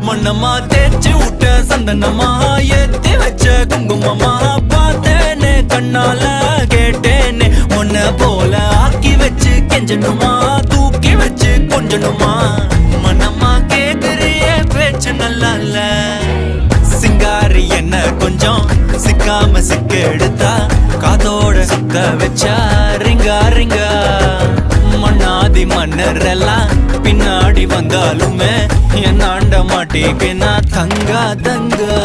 மண்ணம்மா தேய்ச்சி விட்ட சந்தனமா ஏத்தி வச்ச குங்குமமா பார்த்தேனே கண்ணால கேட்டேனே உன்ன போல ஆக்கி வச்சு கெஞ்சணுமா தூக்கி வச்சு கொஞ்சணுமா மனமா கேக்குறிய பேச்சு நல்லா இல்ல சிங்காரி என்ன கொஞ்சம் சிக்காம சிக்க எடுத்தா காதோட சுத்த வச்சா ரிங்கா ரிங்கா மண்ணாதி மன்னர் எல்லாம் பின்னாடி வந்தாலுமே என் ஆண்ட மாட்டேக்கு நான் தங்கா தங்கா